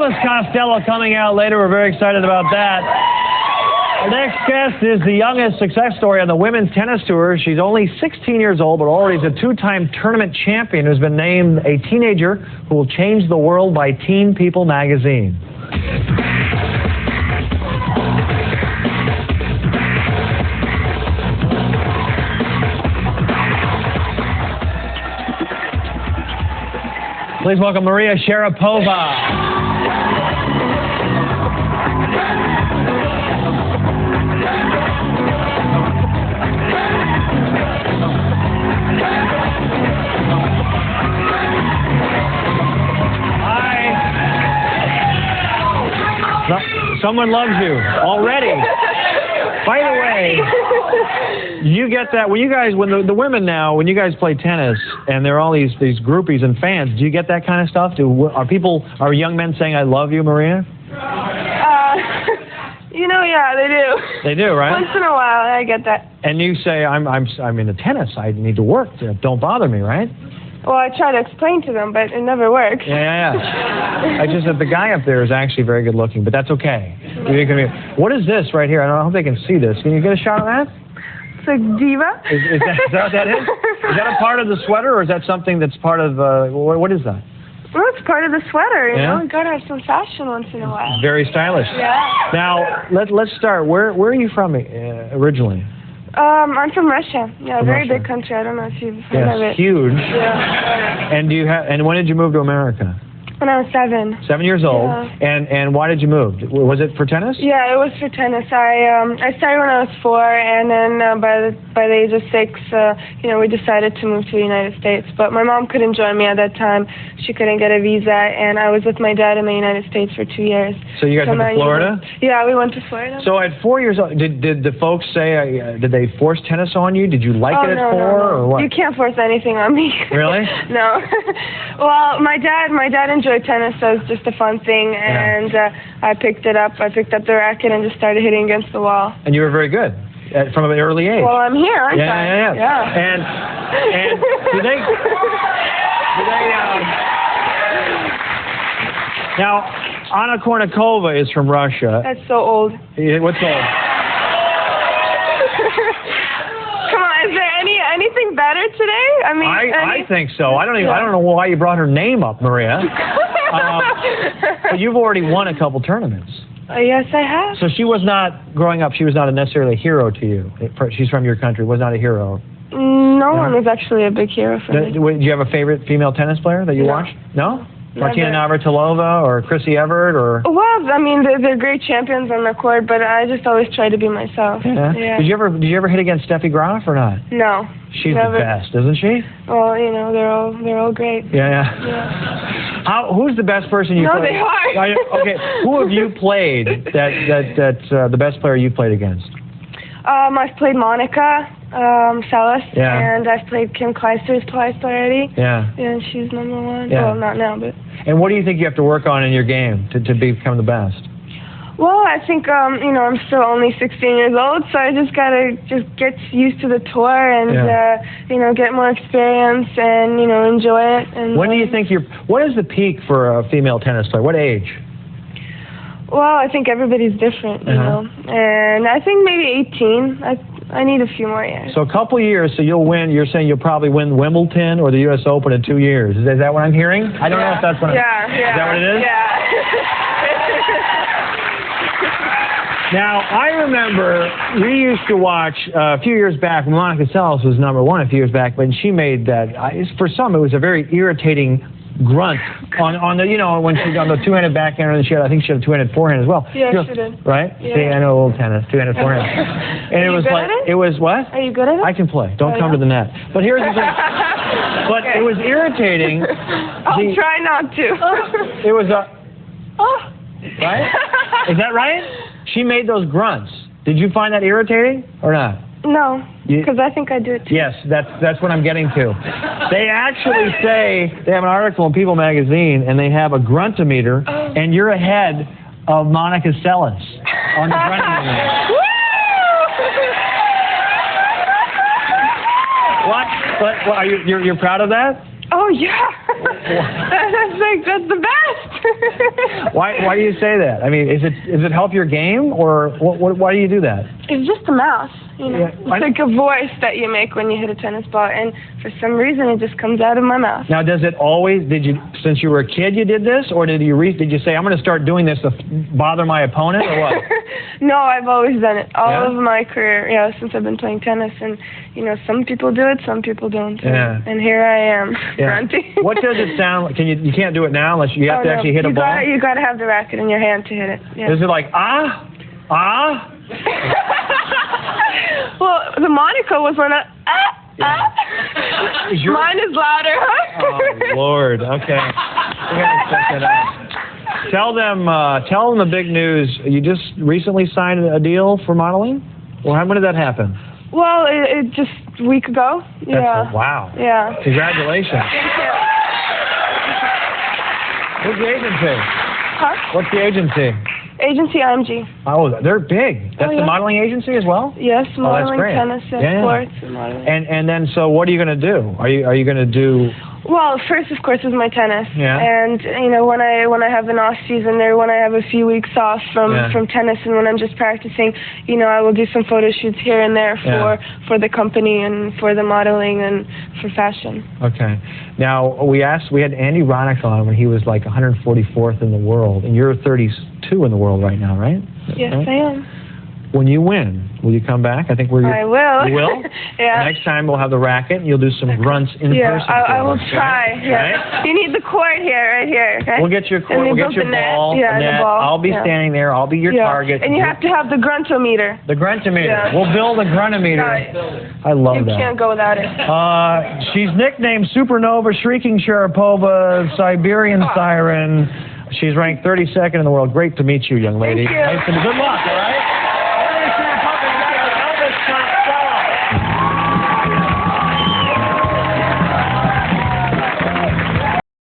Elvis Costello coming out later. We're very excited about that. Our next guest is the youngest success story on the women's tennis tour. She's only 16 years old, but already is a two-time tournament champion who's been named a teenager who will change the world by Teen People magazine. Please welcome Maria Sharapova. Someone loves you already. By the way, you get that when you guys, when the women now, when you guys play tennis and there are all these groupies and fans, do you get that kind of stuff? Are young men saying "I love you," Maria? You know, yeah, they do. They do, right? Once in a while, I get that. And you say, "I'm into tennis. I need to work. Don't bother me," right? Well, I try to explain to them, but it never works. Yeah. I just said the guy up there is actually very good looking, but that's okay. What is this right here? I hope they can see this. Can you get a shot of that? It's like diva. Is that what that is? Is that a part of the sweater, or is that something that's part of, what is that? Well, it's part of the sweater, you know? You gotta have some fashion once in a while. Very stylish. Yeah. Now, let's start. Where are you from originally? I'm from Russia. Yeah, a very big country. I don't know if you've heard of it. Yes, huge. Yeah. And when did you move to America? When I was 7. 7 years old. Yeah. And why did you move? Was it for tennis? Yeah, it was for tennis. I started when I was 4, and then by the age of 6, we decided to move to the United States. But my mom couldn't join me at that time. She couldn't get a visa, and I was with my dad in the United States for 2 years. So you guys went to Florida? Yeah, we went to Florida. So at 4 years old, did the folks say, did they force tennis on you? Did you like it at 4 or what? You can't force anything on me. Really? No. Well, my dad enjoyed tennis, so it was just a fun thing, and I picked it up. I picked up the racket and just started hitting against the wall. And you were very good from an early age. Well, I'm here, aren't I? Yeah. And do they now, Anna Kournikova is from Russia. That's so old. What's old? Come on, is there anything better today? I mean, I think so. I don't know why you brought her name up, Maria. But you've already won a couple tournaments. Yes, I have. So she was not, growing up, she was not necessarily a hero to you. She's from your country, was not a hero. No one was actually a big hero for me. Do you have a favorite female tennis player that you watched? No? Martina Navratilova or Chrissy Everett or? Well, I mean, they're great champions on the court, but I just always try to be myself. Yeah. Did you ever hit against Steffi Graf or not? No. She's the best, isn't she? Well, you know, they're all great. Yeah. Who's the best person you played? No, they are. Okay, who have you played that's the best player you played against? I've played Monica Seles, and I've played Kim Clijsters twice already. Yeah. And she's #1. Yeah. Well, not now, but. And what do you think you have to work on in your game to become the best? Well, I think, I'm still only 16 years old, so I just gotta get used to the tour and, get more experience and, enjoy it. And when do you think what is the peak for a female tennis player? What age? Well, I think everybody's different, you know, and I think maybe 18. I need a few more years. So a couple years, so you'll win. You're saying you'll probably win Wimbledon or the U.S. Open in 2 years. Is that what I'm hearing? I don't know if that's what I'm... Yeah. Is that what it is? Yeah. Now, I remember we used to watch a few years back, Monica Seles was #1 a few years back, but she made that, for some, it was a very irritating grunt on the, when she's on the two-handed backhand, and I think she had a two-handed forehand as well. Yeah, she did. Right? Yeah. See, I know a little tennis, two-handed forehand. And it was like, it was what? Are you good at it? I can play. Don't come to the net. But here's the thing. But it was irritating. I'll try not to. It was right? Is that right? She made those grunts. Did you find that irritating or not? No, because I think I do it too. Yes, that's what I'm getting to. They actually say, they have an article in People magazine, and they have a gruntometer, and you're ahead of Monica Seles on the gruntometer. What? But you're proud of that? Oh, yeah. That's the best. Why do you say that? I mean, is it help your game, or why do you do that? It's just a mouse, you know. Yeah, it's like a voice that you make when you hit a tennis ball, and for some reason it just comes out of my mouth. Now, does it always? Since you were a kid, you did this, or did you say I'm going to start doing this to bother my opponent, or what? No, I've always done it all of my career. Yeah, since I've been playing tennis, and you know, some people do it, some people don't. And here I am, grunting. What does it sound like? You can't do it now unless you have to actually hit a ball. You got to have the racket in your hand to hit it. Yeah. Is it like ah? Well, the Monica was one of Mine is louder, huh? Oh, Lord. Okay. We got to check that out. Tell them the big news. You just recently signed a deal for modeling? Well, when did that happen? Well, it just a week ago. Yeah. Wow. Yeah. Congratulations. Thank you. What's the agency? Huh? What's the agency? Agency IMG. Oh, they're big. That's the modeling agency as well? Yes, modeling, great. tennis, sports, and modeling. And then, so what are you going to do? Are you going to do? Well, first, of course, is my tennis. Yeah. And you know, when I have an off season, or when I have a few weeks off from tennis, and when I'm just practicing, you know, I will do some photo shoots here and there for the company and for the modeling and for fashion. Okay. Now we had Andy Roddick on when he was like 144th in the world, and you're 32 in the world right now, right? Yes, I am. When you win, will you come back? I think I will. You will? Yeah. Next time we'll have the racket, and you'll do some grunts in person. I will try. Yeah. Right? You need the court here, right here. Okay? We'll get you a court. We'll get you a ball. Yeah, the ball. I'll be standing there. I'll be your target. And you have to have the gruntometer. The gruntometer. Yeah. We'll build a gruntometer. I love that. You can't go without it. She's nicknamed Supernova, Shrieking Sharapova, Siberian Siren. She's ranked 32nd in the world. Great to meet you, young lady. Thank you. Good luck, all right?